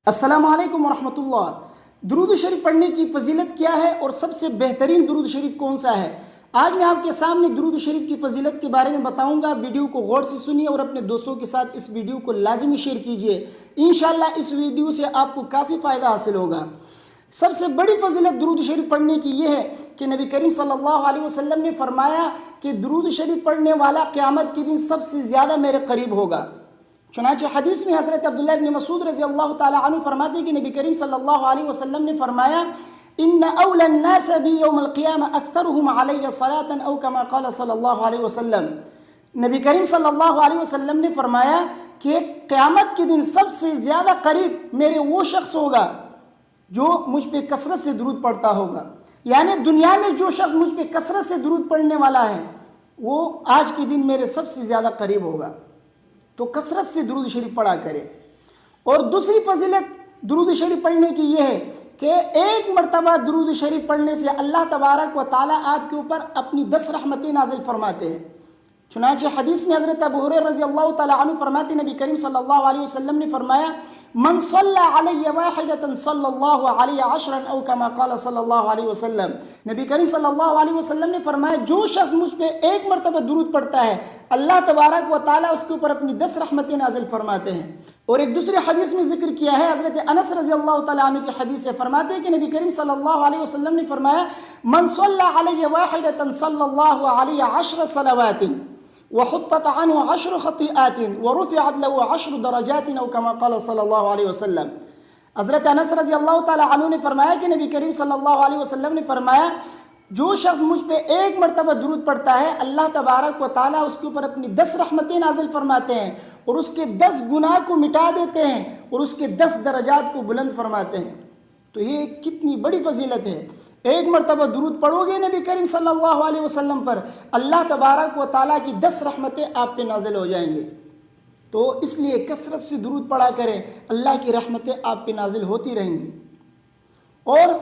السلام علیکم ورحمۃ اللہ۔ درود شریف پڑھنے کی فضیلت کیا ہے اور سب سے بہترین درود شریف کون سا ہے؟ آج میں آپ کے سامنے درود شریف کی فضیلت کے بارے میں بتاؤں گا۔ ویڈیو کو غور سے سنیے اور اپنے دوستوں کے ساتھ اس ویڈیو کو لازمی شیئر کیجیے۔ انشاءاللہ اس ویڈیو سے آپ کو کافی فائدہ حاصل ہوگا۔ سب سے بڑی فضیلت درود شریف پڑھنے کی یہ ہے کہ نبی کریم صلی اللہ علیہ وسلم نے فرمایا کہ درود شریف پڑھنے والا قیامت کے دن سب سے زیادہ میرے قریب ہوگا۔ چنانچہ حدیث میں حضرت عبداللہ ابن مسعود رضی اللہ تعالی عنہ فرماتے ہیں کہ نبی کریم صلی اللہ علیہ وسلم نے فرمایا ان اول الناس بی یوم القیامہ اکثرهم علی صلاۃ او کما قال صلی اللہ علیہ وسلم۔ نبی کریم صلی اللہ علیہ وسلم نے فرمایا کہ قیامت کے دن سب سے زیادہ قریب میرے وہ شخص ہوگا جو مجھ پہ کثرت سے درود پڑھتا ہوگا۔ یعنی دنیا میں جو شخص مجھ پہ کثرت سے درود پڑھنے والا ہے وہ آج کے دن میرے سب سے زیادہ قریب ہوگا۔ تو کثرت سے درود شریف پڑھا کرے۔ اور دوسری فضیلت درود شریف پڑھنے کی یہ ہے کہ ایک مرتبہ درود شریف پڑھنے سے اللہ تبارک و تعالیٰ آپ کے اوپر اپنی 10 رحمتیں نازل فرماتے ہیں۔ چنانچہ حدیث میں حضرت ابو ہریرہ رضی اللہ تعالیٰ عنہ فرماتے ہیں نبی کریم صلی اللہ علیہ وسلم نے فرمایا من صلی علی واحدۃ صلی اللہ علیہ عشرا او کما قال صلی اللہ علیہ وسلم۔ نبی کریم صلی اللہ علیہ وسلم نے فرمایا جو شخص مجھ پہ ایک مرتبہ درود پڑھتا ہے اللہ تبارک و تعالیٰ اس کے اوپر اپنی 10 رحمتیں نازل فرماتے ہیں۔ اور ایک دوسری حدیث میں ذکر کیا ہے، حضرت انس رضی اللہ تعالیٰ عنہ کی حدیث سے فرماتے ہیں کہ نبی کریم صلی اللہ علیہ وسلم نے فرمایا من صلی علی واحدۃ صلی اللہ علیہ عشر صلوات وحطت عنه 10 خطیئات ورفعت له 10 درجات او کما قال صلی اللہ علیہ وسلم۔ حضرت انس رضی اللہ تعالیٰ عنہ نے فرمایا کہ نبی کریم صلی اللہ علیہ وسلم نے فرمایا جو شخص مجھ پہ ایک مرتبہ درود پڑھتا ہے اللہ تبارک و تعالیٰ اس کے اوپر اپنی 10 رحمتیں نازل فرماتے ہیں اور اس کے 10 گناہ کو مٹا دیتے ہیں اور اس کے 10 درجات کو بلند فرماتے ہیں۔ تو یہ کتنی بڑی فضیلت ہے۔ ایک مرتبہ درود پڑھو گے نبی کریم صلی اللہ علیہ وسلم پر اللہ تبارک و تعالیٰ کی 10 رحمتیں آپ پہ نازل ہو جائیں گے۔ تو اس لیے کثرت سے درود پڑھا کریں، اللہ کی رحمتیں آپ پہ نازل ہوتی رہیں گی۔ اور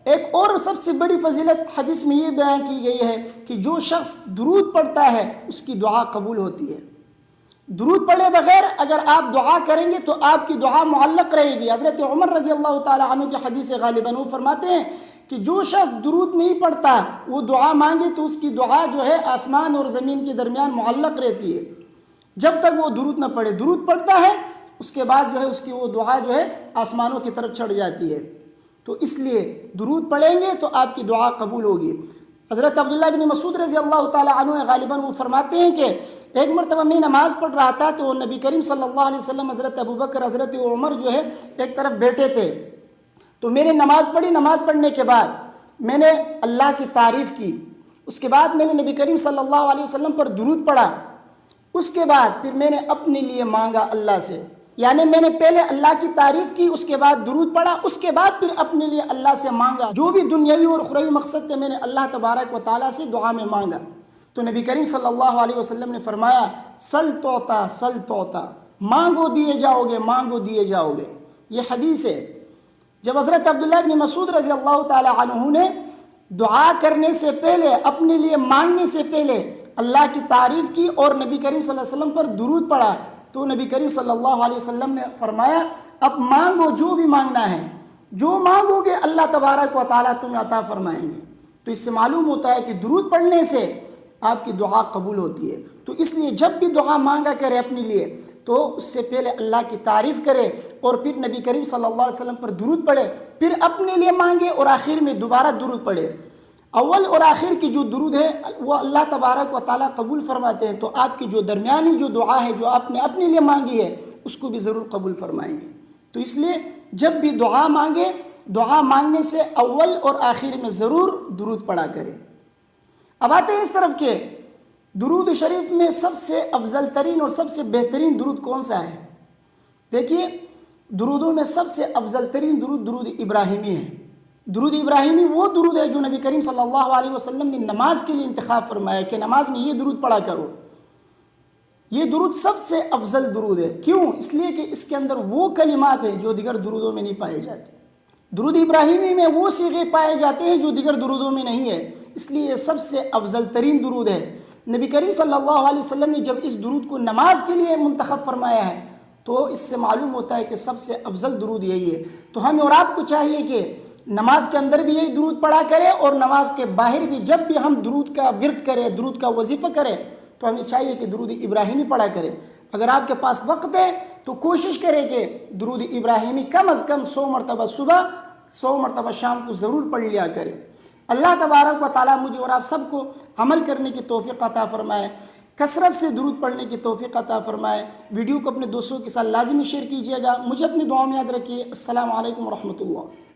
ایک اور سب سے بڑی فضیلت حدیث میں یہ بیان کی گئی ہے کہ جو شخص درود پڑھتا ہے اس کی دعا قبول ہوتی ہے۔ درود پڑھے بغیر اگر آپ دعا کریں گے تو آپ کی دعا معلق رہے گی۔ حضرت عمر رضی اللہ تعالیٰ عنہ کی حدیث غالباً وہ فرماتے ہیں کہ جو شخص درود نہیں پڑھتا وہ دعا مانگے تو اس کی دعا جو ہے آسمان اور زمین کے درمیان معلق رہتی ہے جب تک وہ درود نہ پڑھے۔ درود پڑھتا ہے اس کے بعد جو ہے اس کی وہ دعا جو ہے آسمانوں کی طرف چڑھ جاتی ہے۔ تو اس لیے درود پڑھیں گے تو آپ کی دعا قبول ہوگی۔ حضرت عبداللہ بن مسعود رضی اللہ تعالیٰ عنہ غالباً وہ فرماتے ہیں کہ ایک مرتبہ میں نماز پڑھ رہا تھا تو نبی کریم صلی اللہ علیہ وسلم، حضرت ابوبکر، حضرت عمر جو ہے ایک طرف بیٹھے تھے۔ تو میں نے نماز پڑھی، نماز پڑھنے کے بعد میں نے اللہ کی تعریف کی، اس کے بعد میں نے نبی کریم صلی اللہ علیہ وسلم پر درود پڑھا، اس کے بعد پھر میں نے اپنے لیے مانگا اللہ سے۔ یعنی میں نے پہلے اللہ کی تعریف کی، اس کے بعد درود پڑھا، اس کے بعد پھر اپنے لیے اللہ سے مانگا۔ جو بھی دنیاوی اور اخروی مقصد تھے میں نے اللہ تبارک و تعالیٰ سے دعا میں مانگا۔ تو نبی کریم صلی اللہ علیہ وسلم نے فرمایا سل توتا سل توتا، مانگو دیے جاؤ گے، مانگو دیے جاؤ گے۔ یہ حدیث ہے۔ جب حضرت عبداللہ بن مسعود رضی اللہ تعالیٰ عنہ نے دعا کرنے سے پہلے، اپنے لیے مانگنے سے پہلے اللہ کی تعریف کی اور نبی کریم صلی اللہ علیہ وسلم پر درود پڑھا تو نبی کریم صلی اللہ علیہ وسلم نے فرمایا اب مانگو جو بھی مانگنا ہے، جو مانگو گے اللہ تبارک و تعالیٰ تمہیں عطا فرمائیں گے۔ تو اس سے معلوم ہوتا ہے کہ درود پڑھنے سے آپ کی دعا قبول ہوتی ہے۔ تو اس لیے جب بھی دعا مانگا کرے اپنے لیے تو اس سے پہلے اللہ کی تعریف کرے اور پھر نبی کریم صلی اللہ علیہ وسلم پر درود پڑھے، پھر اپنے لیے مانگے اور آخر میں دوبارہ درود پڑھے۔ اول اور آخر کی جو درود ہے وہ اللہ تبارک و تعالیٰ قبول فرماتے ہیں، تو آپ کی جو درمیانی جو دعا ہے جو آپ نے اپنے لیے مانگی ہے اس کو بھی ضرور قبول فرمائیں گے۔ تو اس لیے جب بھی دعا مانگے، دعا مانگنے سے اول اور آخر میں ضرور درود پڑھا کرے۔ اب آتے ہیں اس طرف کہ درود شریف میں سب سے افضل ترین اور سب سے بہترین درود کون سا ہے؟ دیکھیے درودوں میں سب سے افضل ترین درود درود ابراہیمی ہے۔ درود ابراہیمی وہ درود ہے جو نبی کریم صلی اللہ علیہ وسلم نے نماز کے لیے انتخاب فرمایا کہ نماز میں یہ درود پڑھا کرو۔ یہ درود سب سے افضل درود ہے۔ کیوں؟ اس لیے کہ اس کے اندر وہ کلمات ہیں جو دیگر درودوں میں نہیں پائے جاتے۔ درود ابراہیمی میں وہ صیغے پائے جاتے ہیں جو دیگر درودوں میں نہیں ہے، اس لیے یہ سب سے افضل ترین درود ہے۔ نبی کریم صلی اللہ علیہ وسلم نے جب اس درود کو نماز کے لیے منتخب فرمایا ہے تو اس سے معلوم ہوتا ہے کہ سب سے افضل درود یہی ہے۔ تو ہمیں اور آپ کو چاہیے کہ نماز کے اندر بھی یہی درود پڑھا کرے، اور نماز کے باہر بھی جب بھی ہم درود کا ورد کریں، درود کا وظیفہ کریں، تو ہمیں چاہیے کہ درود ابراہیمی پڑھا کریں۔ اگر آپ کے پاس وقت ہے تو کوشش کریں کہ درود ابراہیمی کم از کم 100 مرتبہ صبح، 100 مرتبہ شام کو ضرور پڑھ لیا کریں۔ اللہ تبارک و تعالیٰ مجھے اور آپ سب کو عمل کرنے کی توفیق عطا فرمائے، کثرت سے درود پڑھنے کی توفیق عطا فرمائے۔ ویڈیو کو اپنے دوستوں کے ساتھ لازمی شیئر کیجیے گا۔ مجھے اپنی دعاؤں میں یاد رکھیے۔ السلام علیکم ورحمۃ اللہ۔